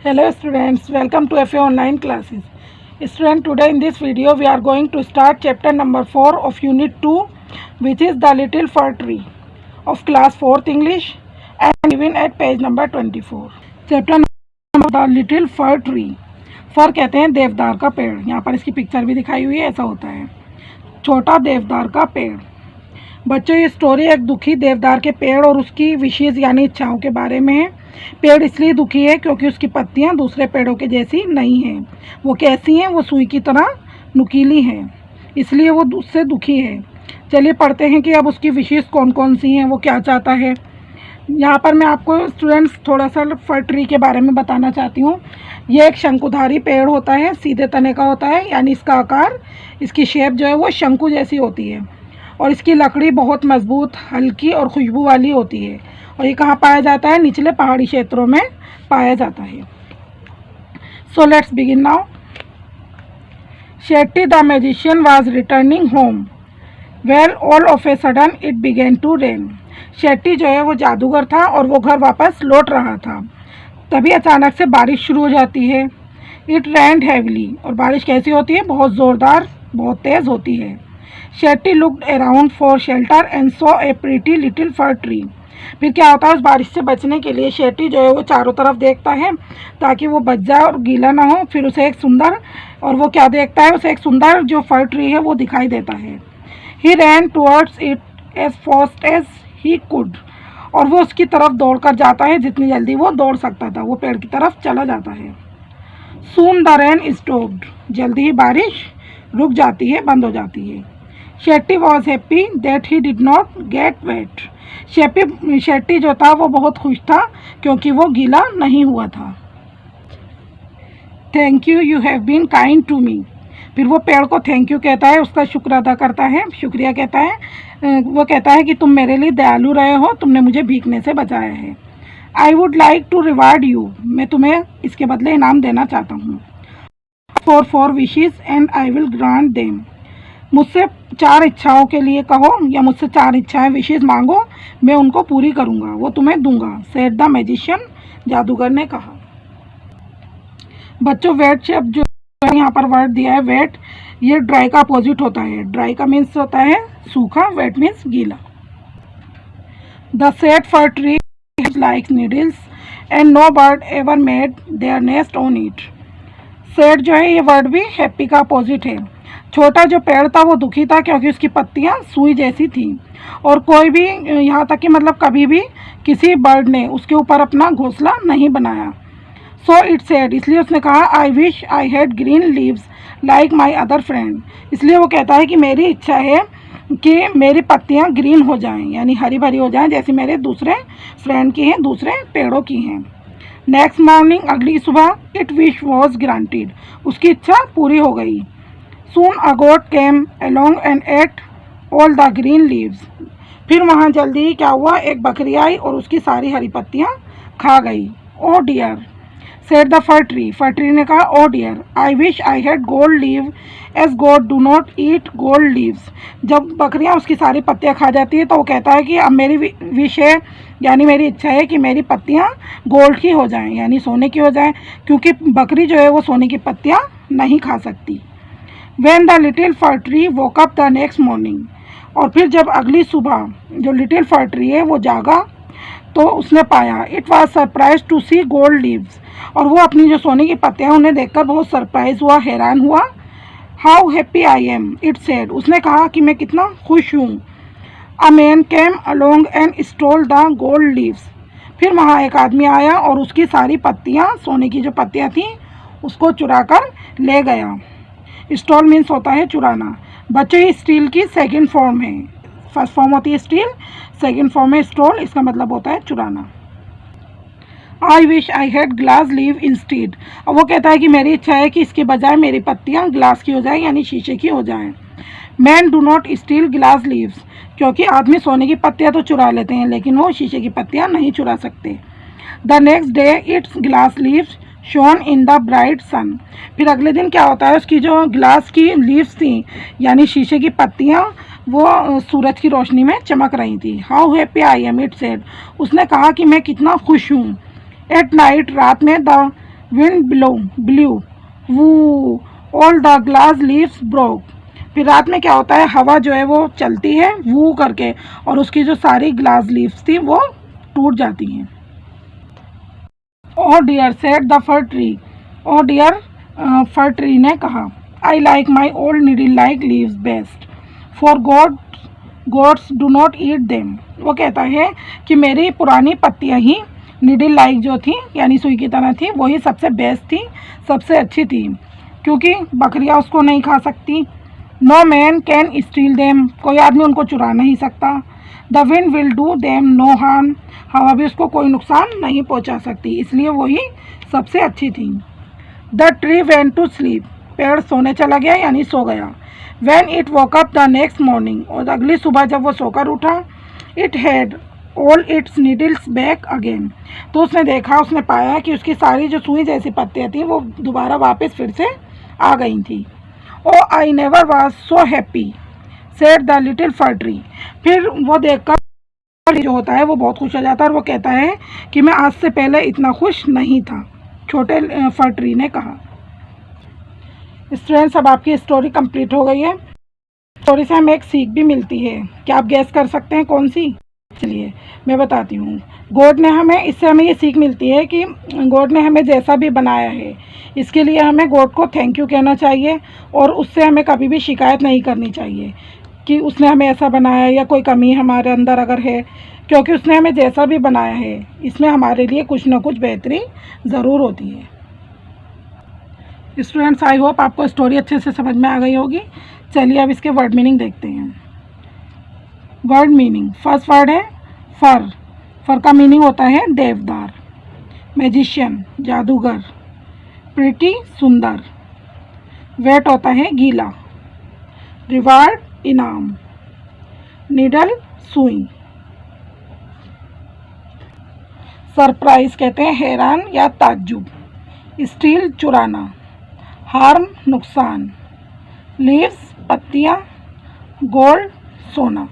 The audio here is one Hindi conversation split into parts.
Hello students, welcome to FA online classes. Student, today in this video we are going to start chapter number 4 of unit 2, which is the little fir tree of class 4th English and given at page number 24. Chapter number the little fir tree. फर कहते हैं देवदार का पेड़. यहाँ पर इसकी पिक्चर भी दिखाई हुई है. ऐसा होता है छोटा देवदार का पेड़. बच्चों, ये स्टोरी एक दुखी देवदार के पेड़ और उसकी विशेष यानी इच्छाओं के बारे में है. पेड़ इसलिए दुखी है क्योंकि उसकी पत्तियां दूसरे पेड़ों के जैसी नहीं हैं. वो कैसी हैं? वो सुई की तरह नुकीली हैं, इसलिए वो उससे दुखी है. चलिए पढ़ते हैं कि अब उसकी विशेष कौन कौन सी हैं, वो क्या चाहता है. यहाँ पर मैं आपको स्टूडेंट्स थोड़ा सा फर ट्री के बारे में बताना चाहती हूँ. ये एक शंकुधारी पेड़ होता है, सीधे तने का होता है, यानी इसका आकार, इसकी शेप जो है वो शंकु जैसी होती है और इसकी लकड़ी बहुत मजबूत, हल्की और खुशबू वाली होती है. और ये कहाँ पाया जाता है? निचले पहाड़ी क्षेत्रों में पाया जाता है. So let's begin now. Shetty the magician was returning home well all of a sudden it began to rain. Shetty जो है वो जादूगर था और वो घर वापस लौट रहा था. तभी अचानक से बारिश शुरू हो जाती है. It rained heavily. और बारिश कैसी होती है? बहुत ज़ोरदार, बहुत तेज़ होती है. Shetty looked around for shelter and saw a pretty little fir tree. फिर क्या होता है? उस बारिश से बचने के लिए शेट्टी जो है वो चारों तरफ देखता है ताकि वो बच जाए और गीला ना हो. फिर उसे एक सुंदर, और वो क्या देखता है? उसे एक सुंदर जो फर ट्री है वो दिखाई देता है. He ran towards it as fast as he could. और वो उसकी तरफ दौड़ कर जाता है जितनी जल्दी वो दौड़ सकता था. वो पेड़ की तरफ चला जाता है. Soon the rain stopped. जल्दी ही बारिश रुक जाती है, बंद हो जाती है. Shetty was happy that he did not get wet. Shetty जो था वो बहुत खुश था क्योंकि वो गीला नहीं हुआ था. Thank you, you have been kind to me. फिर वो पेड़ को थैंक यू कहता है, उसका शुक्र अदा करता है, शुक्रिया कहता है. वो कहता है कि तुम मेरे लिए दयालु रहे हो, तुमने मुझे भीगने से बचाया है. I would like to reward you. मैं तुम्हें इसके बदले इनाम देना चाहता हूँ. Four wishes and I will grant them. मुझसे 4 इच्छाओं के लिए कहो या मुझसे 4 इच्छाएं विशेष मांगो, मैं उनको पूरी करूँगा, वो तुम्हें दूंगा. Said the magician. जादूगर ने कहा. बच्चों, वेट शब्द जो यहाँ पर वर्ड दिया है वेट, ये ड्राई का अपोजिट होता है. ड्राई का मीन्स होता है सूखा, वेट मीन्स गीला. The sad fir tree like needles and no bird ever made their nest on it. Sad जो है ये वर्ड भी हैप्पी का अपोजिट है. छोटा जो पेड़ था वो दुखी था क्योंकि उसकी पत्तियां सुई जैसी थीं और कोई भी, यहाँ तक कि मतलब कभी भी किसी बर्ड ने उसके ऊपर अपना घोंसला नहीं बनाया. So it said. इसलिए उसने कहा I wish I had green leaves like my other friend. इसलिए वो कहता है कि मेरी इच्छा है कि मेरी पत्तियां ग्रीन हो जाएं, यानी हरी भरी हो जाएं जैसे मेरे दूसरे फ्रेंड की हैं, दूसरे पेड़ों की हैं. Next morning. अगली सुबह. It wish was granted. उसकी इच्छा पूरी हो गई. Soon a goat came along and ate all the green leaves. फिर वहाँ जल्दी ही क्या हुआ? एक बकरी आई और उसकी सारी हरी पत्तियाँ खा गई. Oh dear, said the fir tree. For tree ने कहा, oh dear, I wish I had gold leaf as goat do not eat gold leaves. जब बकरियाँ उसकी सारी पत्तियाँ खा जाती है तो वो कहता है कि अब मेरी विश है, यानी मेरी इच्छा है कि मेरी पत्तियाँ गोल्ड की हो जाएं, यानी सोने की हो जाएं, क्योंकि बकरी जो है वो सोने की पत्तियाँ नहीं खा सकती. When the little fir tree woke up the next morning. और फिर जब अगली सुबह जो लिटिल फर ट्री है वो जागा तो उसने पाया. It was surprised to see gold leaves. और वो अपनी जो सोने की पत्तियाँ उन्हें देखकर बहुत सरप्राइज हुआ, हैरान हुआ. How happy I am, it said. उसने कहा कि मैं कितना खुश हूँ. A man came along and stole the gold leaves. फिर वहाँ एक आदमी आया और उसकी सारी पत्तियाँ, सोने की जो पत्तियाँ थीं उसको चुरा कर ले गया. स्टॉल मीन्स होता है चुराना. बच्चों, ये स्टील की सेकंड फॉर्म है. फर्स्ट फॉर्म होती है स्टील, सेकंड फॉर्म है स्टॉल. इसका मतलब होता है चुराना. I wish I had glass leave instead. अब वो कहता है कि मेरी इच्छा है कि इसके बजाय मेरी पत्तियां ग्लास की हो जाए, यानी शीशे की हो जाएं. Man do not steel glass leaves. क्योंकि आदमी सोने की पत्तियां तो चुरा लेते हैं लेकिन वो शीशे की पत्तियां नहीं चुरा सकते. The next day its glass leaves shone in the bright sun. फिर अगले दिन क्या होता है? उसकी जो ग्लास की लीव्स थी, यानी शीशे की पत्तियाँ, वो सूरज की रोशनी में चमक रही थी. How happy I am, it said. उसने कहा कि मैं कितना खुश हूँ. At night. रात में. The wind blew woo, all the glass leaves broke. फिर रात में क्या होता है, हवा जो है वो चलती है वू करके, और उसकी जो सारी ग्लास लीव्स थी वो टूट जाती हैं। O dear said the fir tree, O dear fir tree ने कहा, I like my old needle like leaves best, for goats do not eat them. वो कहता है कि मेरी पुरानी पत्तियां ही नीडल लाइक जो थी यानी सुई की तरह थी, वही सबसे बेस्ट थी, सबसे अच्छी थी, क्योंकि बकरियां उसको नहीं खा सकती। No man can steal them, कोई आदमी उनको चुरा नहीं सकता। The wind will do them no harm, हवा भी उसको कोई नुकसान नहीं पहुंचा सकती, इसलिए वही सबसे अच्छी थी। The tree went to sleep, पेड़ सोने चला गया यानी सो गया। When it woke up the next morning, और अगली सुबह जब वो सोकर उठा, it had all its needles back again, तो उसने देखा, उसने पाया कि उसकी सारी जो सुई जैसी पत्तियाँ थी वो दोबारा वापस फिर से आ गई थी। O I never was so happy said the little fir tree, फिर वो देखकर जो होता है वो बहुत खुश हो जाता है और वो कहता है कि मैं आज से पहले इतना खुश नहीं था, छोटे फर ट्री ने कहा। स्टूडेंट्स, अब आपकी स्टोरी कंप्लीट हो गई है। स्टोरी से हमें एक सीख भी मिलती है, क्या आप गैस कर सकते हैं कौन सी? चलिए मैं बताती हूँ। गॉड ने हमें, इससे हमें ये सीख मिलती है कि गॉड ने हमें जैसा भी बनाया है इसके लिए हमें गॉड को थैंक यू कहना चाहिए, और उससे हमें कभी भी शिकायत नहीं करनी चाहिए कि उसने हमें ऐसा बनाया या कोई कमी हमारे अंदर अगर है, क्योंकि उसने हमें जैसा भी बनाया है इसमें हमारे लिए कुछ ना कुछ बेहतरी ज़रूर होती है। स्टूडेंट्स, आई होप आपको स्टोरी अच्छे से समझ में आ गई होगी। चलिए अब इसके वर्ड मीनिंग देखते हैं। वर्ड मीनिंग, फर्स्ट वर्ड है फर। फर का मीनिंग होता है देवदार। मैजिशियन, जादूगर। प्रिटी, सुंदर। वेट होता है गीला। रिवार्ड, इनाम। नीडल, सुई। सरप्राइज कहते हैं हैरान या ताज्जुब। स्टील, चुराना। हार्म, नुकसान। लीव्स, पत्तियाँ। गोल्ड, सोना।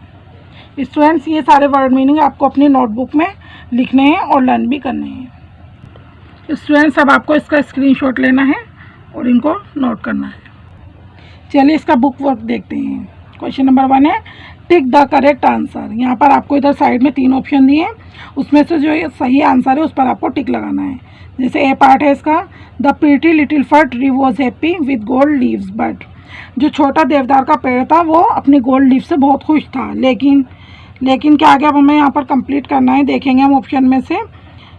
स्टूडेंट्स, ये सारे वर्ड मीनिंग आपको अपनी नोटबुक में लिखने हैं और लर्न भी करने हैं। स्टूडेंट्स, अब आपको इसका स्क्रीनशॉट लेना है और इनको नोट करना है। चलिए इसका बुक वर्क देखते हैं। क्वेश्चन नंबर 1 है टिक द करेक्ट आंसर। यहाँ पर आपको इधर साइड में 3 ऑप्शन दिए हैं, उसमें से जो सही आंसर है उस पर आपको टिक लगाना है। जैसे ए पार्ट है इसका, the pretty little fir tree was happy with gold leaves but, जो छोटा देवदार का पेड़ था वो अपनी गोल्ड लीव से बहुत खुश था, लेकिन क्या आगे अब हमें यहाँ पर कंप्लीट करना है। देखेंगे हम ऑप्शन में से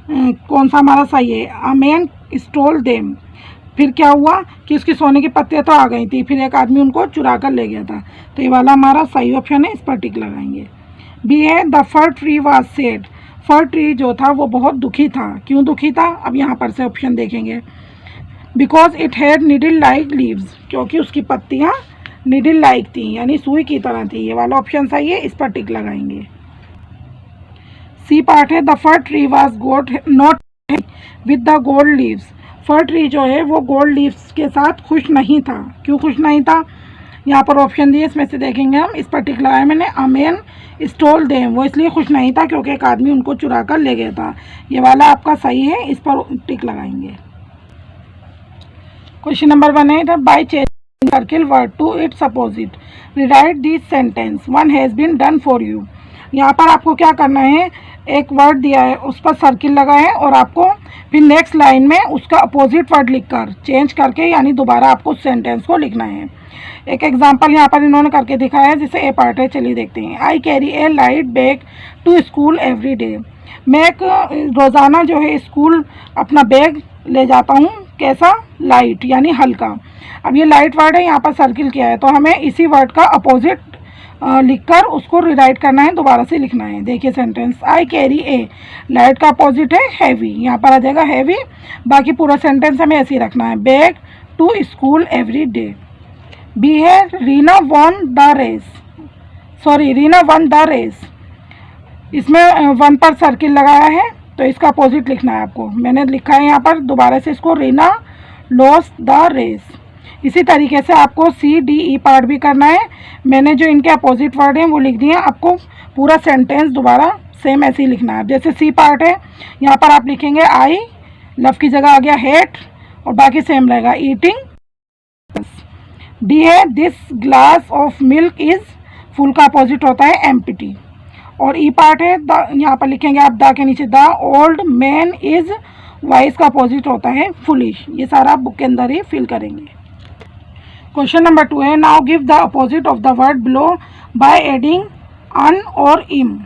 कौन सा हमारा सही है। अ मैन स्टोल देम, फिर क्या हुआ कि उसकी सोने की पत्तियाँ तो आ गई थी, फिर एक आदमी उनको चुरा कर ले गया था, तो ये वाला हमारा सही ऑप्शन है, इस पर टिक लगाएंगे। बी है the fir tree was sad, for tree जो था वो बहुत दुखी था। क्यों दुखी था, अब यहाँ पर से ऑप्शन देखेंगे। Because it had needle like leaves, क्योंकि उसकी पत्तियाँ नीडल लाइक थी यानी सुई की तरह थी, ये वाला ऑप्शन सही है, इस पर टिक लगाएंगे। सी पार्ट है the fir tree was got not with the gold leaves, fir tree जो है वो गोल्ड लीव्स के साथ खुश नहीं था। क्यों खुश नहीं था, यहाँ पर ऑप्शन दिए, इसमें से देखेंगे हम, इस पर टिक लगाया मैंने। अ मैन स्टोल देम, वो इसलिए खुश नहीं था क्योंकि एक आदमी उनको चुरा कर ले गया था, ये वाला आपका सही है, इस पर टिक लगाएंगे। क्वेश्चन नंबर 1 है by changing circle word to its opposite rewrite this sentence one has been done for you. यहाँ पर आपको क्या करना है, एक वर्ड दिया है उस पर सर्किल लगा है और आपको फिर नेक्स्ट लाइन में उसका अपोजिट वर्ड लिखकर चेंज करके यानी दोबारा आपको उस सेंटेंस को लिखना है। एक एग्जांपल यहाँ पर इन्होंने करके दिखाया है, जिसे ए पार्ट है, चलिए देखते हैं। I carry a light bag to school every day, मैं एक रोज़ाना जो है स्कूल अपना बैग ले जाता हूँ, कैसा, लाइट यानी हल्का। अब ये लाइट वर्ड है, यहाँ पर सर्किल किया है, तो हमें इसी वर्ड का अपोजिट लिखकर उसको रिराइट करना है, दोबारा से लिखना है। देखिए sentence, I carry a, light का अपोजिट है हैवी, यहाँ पर आ जाएगा हैवी। बाकी पूरा सेंटेंस हमें ऐसे ही रखना है, bag to school every day. B है Reena won the race, sorry Reena won the race, इसमें 1 पर सर्किल लगाया है तो इसका अपोजिट लिखना है आपको। मैंने लिखा है यहाँ पर दोबारा से इसको, रीना लॉस्ट द रेस। इसी तरीके से आपको सी डी ई पार्ट भी करना है। मैंने जो इनके अपोजिट वर्ड हैं वो लिख दिए, आपको पूरा सेंटेंस दोबारा सेम ऐसे ही लिखना है। जैसे सी पार्ट है, यहाँ पर आप लिखेंगे आई, लव की जगह आ गया हेट, और बाकी सेम रहेगा। ईटिंग। डी है this glass of milk is full का अपोजिट होता है एम्प्टी। और ई पार्ट है यहाँ पर लिखेंगे आप द के नीचे the old man is wise का अपोजिट होता है फुलिश। ये सारा आप बुक के अंदर ही फिल करेंगे। क्वेश्चन नंबर 2 है now give the opposite of the word below by adding un और इम।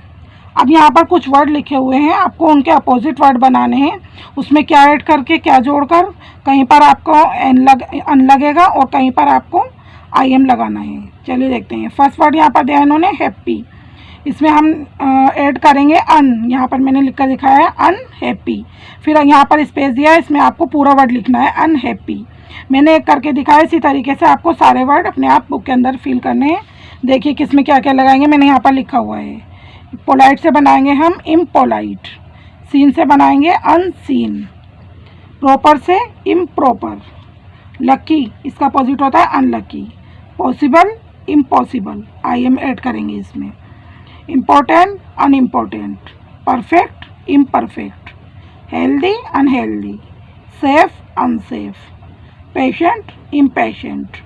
अब यहाँ पर कुछ वर्ड लिखे हुए हैं, आपको उनके अपोजिट वर्ड बनाने हैं। उसमें क्या ऐड करके क्या जोड़कर, कहीं पर आपको अन लगेगा और कहीं पर आपको आई एम लगाना है। चलिए देखते हैं। फर्स्ट वर्ड यहाँ पर दिया है इन्होंने हैप्पी, इसमें हम ऐड करेंगे अन। यहाँ पर मैंने लिख कर दिखाया है अनहैप्पी। फिर यहाँ पर स्पेस दिया है, इसमें आपको पूरा वर्ड लिखना है अनहैप्पी। मैंने एक करके दिखाया, इसी तरीके से आपको सारे वर्ड अपने आप बुक के अंदर फिल करने हैं। देखिए किसमें क्या क्या लगाएंगे, मैंने यहाँ पर लिखा हुआ है। पोलाइट से बनाएंगे हम इम्पोलाइट, सीन से बनाएंगे अनसीन, प्रॉपर से इम्प्रॉपर, लकी इसका अपोजिट होता है unlucky, possible impossible, I am add करेंगे इसमें, important unimportant, perfect imperfect, healthy unhealthy, safe unsafe, patient impatient,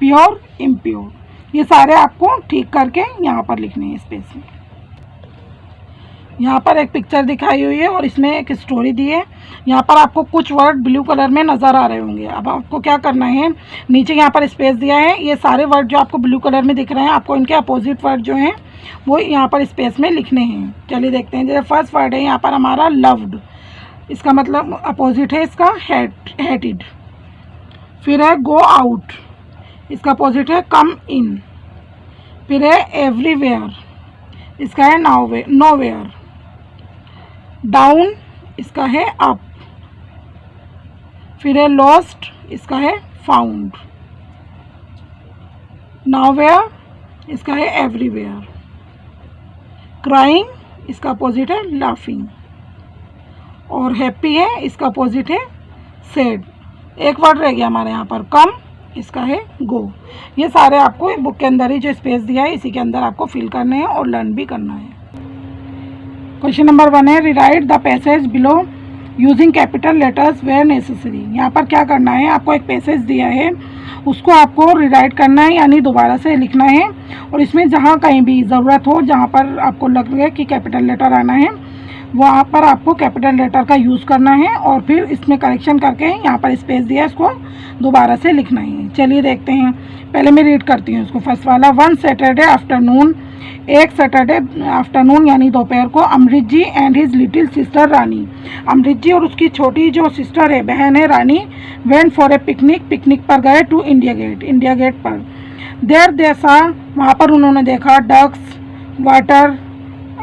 pure impure. ये सारे आपको ठीक करके यहाँ पर लिखने हैं स्पेस में। यहाँ पर एक पिक्चर दिखाई हुई है और इसमें एक स्टोरी दी है। यहाँ पर आपको कुछ वर्ड ब्लू कलर में नज़र आ रहे होंगे। अब आपको क्या करना है, नीचे यहाँ पर स्पेस दिया है, ये सारे वर्ड जो आपको ब्लू कलर में दिख रहे हैं, आपको इनके अपोजिट वर्ड जो हैं वो यहाँ पर स्पेस में लिखने हैं। चलिए देखते हैं। जैसे फर्स्ट वर्ड है यहाँ पर हमारा लव्ड, इसका मतलब अपोजिट है इसका हेटेड। फिर है गो आउट, इसका अपोजिट है कम इन। फिर है एवरीवेयर, इसका है नोवेयर। डाउन, इसका है अप। फिर है लॉस्ट, इसका है फाउंड। नाउवेयर, इसका है एवरीवेयर। क्राइंग, इसका अपोजिट है लाफिंग। और हैप्पी है, इसका अपोजिट है सैड। एक वर्ड रह गया हमारे यहाँ पर कम, इसका है गो। ये सारे आपको बुक के अंदर ही जो स्पेस दिया है इसी के अंदर आपको फिल करने हैं और लर्न भी करना है। क्वेश्चन नंबर 1 है rewrite the passage below using capital letters where necessary. यहाँ पर क्या करना है, आपको एक पैसेज दिया है, उसको आपको रिराइट करना है यानी दोबारा से लिखना है। और इसमें जहाँ कहीं भी ज़रूरत हो, जहाँ पर आपको लगे कि कैपिटल लेटर आना है, वहाँ पर आपको कैपिटल लेटर का यूज़ करना है और फिर इसमें करेक्शन करके यहाँ पर स्पेस दिया है, इसको दोबारा से लिखना है। चलिए देखते हैं। पहले मैं रीड करती हूँ इसको। फर्स्ट वाला, वन सैटरडे आफ्टरनून, एक सैटरडे आफ्टरनून यानी दोपहर को, Amrit ji and his little sister Rani, Amrit ji और उसकी छोटी जो सिस्टर है, बहन है Rani, went for a picnic, picnic पर गए to India Gate, India Gate पर। देयर दे सा, वहाँ पर उन्होंने देखा, ducks, water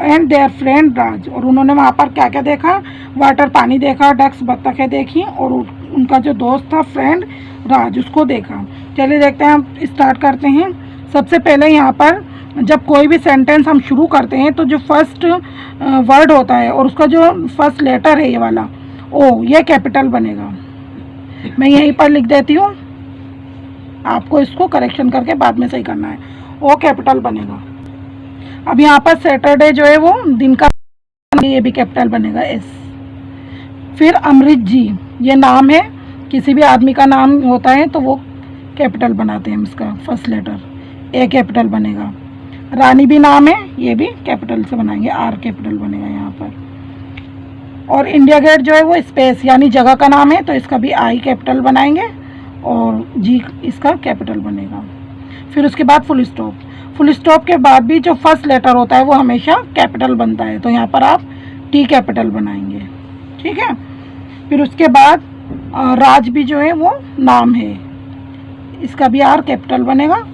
and their friend Raj, और उन्होंने वहाँ पर क्या क्या देखा, वाटर पानी देखा, डक्स बत्तखें देखी, और उनका जो दोस्त था फ्रेंड राज उसको देखा। चलिए देखते हैं, हम स्टार्ट करते हैं। सबसे पहले यहाँ पर जब कोई भी सेंटेंस हम शुरू करते हैं तो जो फर्स्ट वर्ड होता है और उसका जो फर्स्ट लेटर है ये वाला ओ, ये कैपिटल बनेगा। मैं यहीं पर लिख देती हूँ, आपको इसको करेक्शन करके बाद में सही करना है। ओ कैपिटल बनेगा। अब यहाँ पर सैटरडे जो है वो दिन का, ये भी कैपिटल बनेगा एस। फिर अमृत जी, ये नाम है, किसी भी आदमी का नाम होता है तो वो कैपिटल बनाते हैं हम, इसका फर्स्ट लेटर ए कैपिटल बनेगा। रानी भी नाम है, ये भी कैपिटल से बनाएंगे, आर कैपिटल बनेगा यहाँ पर। और इंडिया गेट जो है वो स्पेस यानी जगह का नाम है तो इसका भी आई कैपिटल बनाएंगे और जी इसका कैपिटल बनेगा। फिर उसके बाद फुल स्टॉप, फुल स्टॉप के बाद भी जो फर्स्ट लेटर होता है वो हमेशा कैपिटल बनता है तो यहाँ पर आप टी कैपिटल बनाएंगे, ठीक है। फिर उसके बाद राज भी जो है वो नाम है, इसका भी आर कैपिटल बनेगा।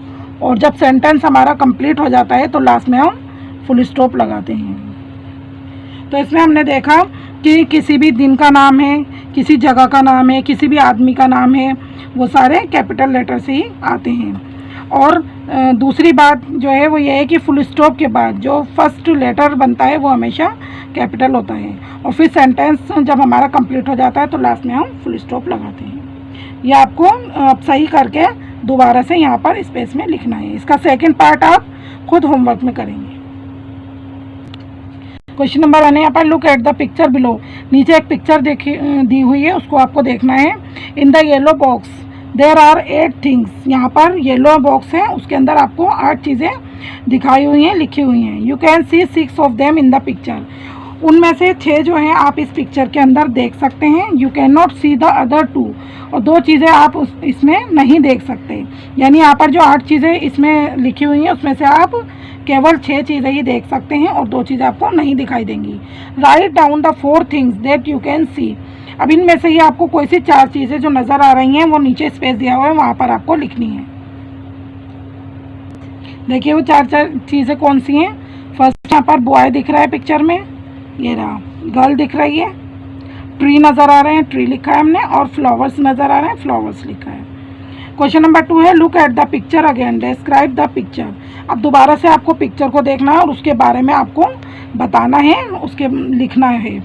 और जब सेंटेंस हमारा कंप्लीट हो जाता है तो लास्ट में हम फुल स्टॉप लगाते हैं। तो इसमें हमने देखा कि किसी भी दिन का नाम है, किसी जगह का नाम है, किसी भी आदमी का नाम है, वो सारे कैपिटल लेटर से ही आते हैं। और दूसरी बात जो है वो ये है कि फुल स्टॉप के बाद जो फर्स्ट लेटर बनता है वो हमेशा कैपिटल होता है। और फिर सेंटेंस जब हमारा कंप्लीट हो जाता है तो लास्ट में हम फुल स्टॉप लगाते हैं। ये आपको सही करके दोबारा से यहाँ पर स्पेस में लिखना है। इसका सेकंड पार्ट आप खुद होमवर्क में करेंगे। क्वेश्चन नंबर 1 है यहाँ पर look at the picture below. नीचे एक पिक्चर दी हुई है, उसको आपको देखना है। In the yellow box there are 8 things. यहाँ पर येलो बॉक्स है, उसके अंदर आपको 8 चीज़ें दिखाई हुई हैं, लिखी हुई हैं। You can see 6 of them in the picture. उनमें से 6 जो हैं आप इस पिक्चर के अंदर देख सकते हैं। You can not see the other 2। और 2 चीज़ें आप इसमें नहीं देख सकते। यानी यहाँ पर जो 8 चीज़ें इसमें लिखी हुई हैं उसमें से आप केवल 6 चीज़ें ही देख सकते हैं और 2 चीज़ें आपको नहीं दिखाई देंगी। Write down the 4 things that you can see. अब इनमें से ही आपको कोई सी 4 चीज़ें जो नज़र आ रही हैं वो नीचे स्पेस दिया हुआ है, वहाँ पर आपको लिखनी है। देखिए वो 4 चीज़ें कौन सी हैं। फर्स्ट यहाँ पर बॉय दिख रहा है पिक्चर में, ये रहा। गर्ल दिख रही है, ट्री नज़र आ रहे हैं, ट्री लिखा है हमने, और फ्लावर्स नज़र आ रहे हैं, फ्लावर्स लिखा है। क्वेश्चन नंबर 2 है look at the picture again, describe the picture. अब दोबारा से आपको पिक्चर को देखना है और उसके बारे में आपको बताना है, उसके लिखना है।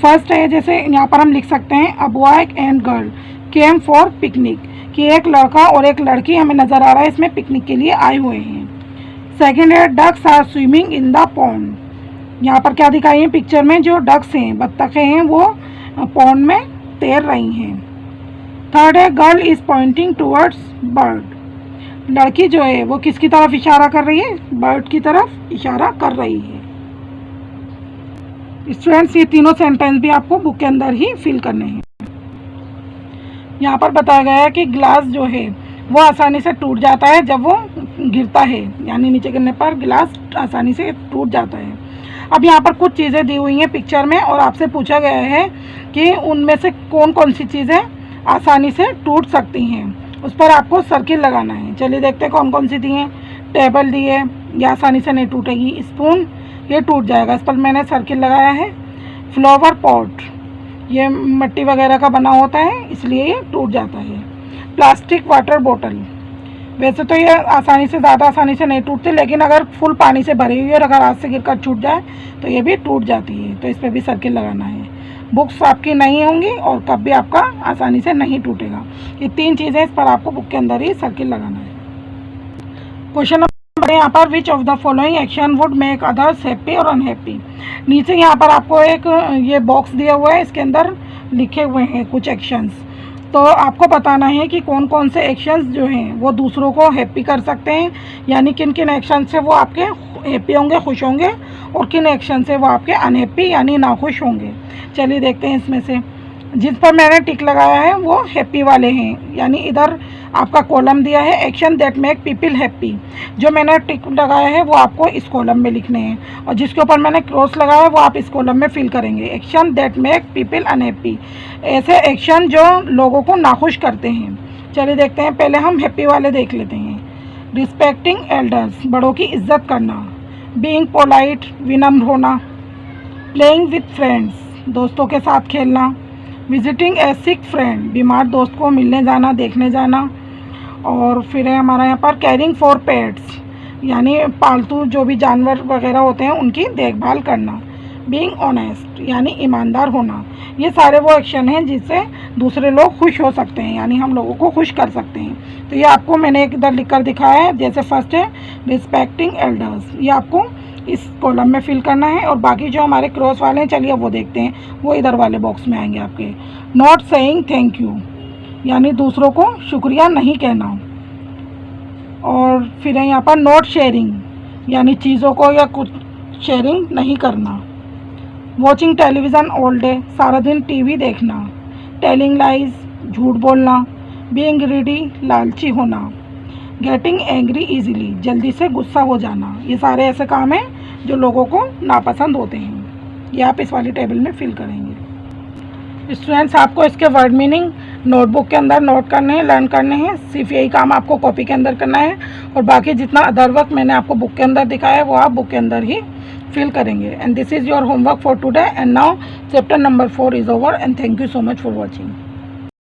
फर्स्ट है जैसे यहाँ पर हम लिख सकते हैं a boy and girl came for picnic, कि एक लड़का और एक लड़की हमें नज़र आ रहा है इसमें पिकनिक के लिए आए हुए हैं। सेकेंड है ducks are swimming in the pond. यहाँ पर क्या दिखाई है पिक्चर में, जो डक्स हैं, बत्तखें हैं, वो पॉन्ड में तैर रही हैं। थर्ड है girl is pointing towards bird. लड़की जो है वो किसकी तरफ इशारा कर रही है, बर्ड की तरफ इशारा कर रही है। स्टूडेंट्स ये तीनों सेंटेंस भी आपको बुक के अंदर ही फिल करने हैं। यहाँ पर बताया गया है कि ग्लास जो है वो आसानी से टूट जाता है जब वो गिरता है, यानी नीचे गिरने पर गिलास आसानी से टूट जाता है। अब यहाँ पर कुछ चीज़ें दी हुई हैं पिक्चर में और आपसे पूछा गया है कि उनमें से कौन कौन सी चीज़ें आसानी से टूट सकती हैं, उस पर आपको सर्किल लगाना है। चलिए देखते हैं कौन कौन सी दी हैं। टेबल दी है, ये आसानी से नहीं टूटेगी। स्पून, ये टूट जाएगा, इस पर मैंने सर्किल लगाया है। फ्लावर पॉट, ये मिट्टी वगैरह का बना होता है इसलिए ये टूट जाता है। प्लास्टिक वाटर बोतल, वैसे तो ये आसानी से, ज़्यादा आसानी से नहीं टूटती, लेकिन अगर फुल पानी से भरी हुई है और अगर हाथ से गिरकर छूट जाए तो ये भी टूट जाती है, तो इस पर भी सर्किल लगाना है। बुक्स आपकी नहीं होंगी और कब भी आपका आसानी से नहीं टूटेगा। ये 3 चीज़ें, इस पर आपको बुक के अंदर ही सर्किल लगाना है। क्वेश्चन नंबर यहाँ पर which of the following action would make others happy और अनहैप्पी। नीचे यहाँ पर आपको एक ये बॉक्स दिया हुआ है, इसके अंदर लिखे हुए हैं कुछ एक्शंस, तो आपको बताना है कि कौन कौन से एक्शंस जो हैं वो दूसरों को हैप्पी कर सकते हैं, यानी किन किन एक्शन से वो आपके हैप्पी होंगे, खुश होंगे, और किन एक्शन से वो आपके अनहैप्पी यानी नाखुश होंगे। चलिए देखते हैं इसमें से। जिस पर मैंने टिक लगाया है वो हैप्पी वाले हैं, यानी इधर आपका कॉलम दिया है action that make people happy, जो मैंने टिक लगाया है वो आपको इस कॉलम में लिखने हैं, और जिसके ऊपर मैंने क्रॉस लगाया है वो आप इस कॉलम में फिल करेंगे। Action that make people unhappy, ऐसे एक्शन जो लोगों को नाखुश करते हैं। चलिए देखते हैं, पहले हम हैप्पी वाले देख लेते हैं। रिस्पेक्टिंग एल्डर्स, बड़ों की इज्जत करना। बीइंग पोलाइट, विनम्र होना। प्लेइंग विथ फ्रेंड्स, दोस्तों के साथ खेलना। विजिटिंग ए सिक फ्रेंड, बीमार दोस्त को मिलने जाना, देखने जाना। और फिर है हमारा यहाँ पर कैरिंग फॉर पेट्स, यानी पालतू जो भी जानवर वगैरह होते हैं उनकी देखभाल करना। बीइंग ऑनेस्ट, यानी ईमानदार होना। ये सारे वो एक्शन हैं जिससे दूसरे लोग खुश हो सकते हैं, यानी हम लोगों को खुश कर सकते हैं। तो ये आपको मैंने एक इधर लिख कर दिखाया है। जैसे फर्स्ट है रिस्पेक्टिंग एल्डर्स, ये आपको इस कॉलम में फिल करना है, और बाकी जो हमारे क्रॉस वाले हैं चलिए वो देखते हैं, वो इधर वाले बॉक्स में आएंगे आपके। नॉट सेइंग थैंक यू, यानी दूसरों को शुक्रिया नहीं कहना। और फिर है यहाँ पर नॉट शेयरिंग, यानी चीज़ों को या कुछ शेयरिंग नहीं करना। वॉचिंग टेलीविज़न ऑल डे, सारा दिन टीवी देखना। टेलिंग लाइज, झूठ बोलना। बीइंग ग्रीडी, लालची होना। गेटिंग एंग्री ईजिली, जल्दी से गुस्सा हो जाना। ये सारे ऐसे काम हैं जो लोगों को नापसंद होते हैं, ये आप इस वाली टेबल में फिल करेंगे। स्टूडेंट्स आपको इसके वर्ड मीनिंग नोटबुक के अंदर नोट करने हैं, लर्न करने हैं। सिर्फ यही काम आपको कॉपी के अंदर करना है, और बाकी जितना अदर वर्क मैंने आपको बुक के अंदर दिखाया है वो आप बुक के अंदर ही फिल करेंगे। And this is your homework for today. And now chapter number 4 is over, and thank you so much for watching.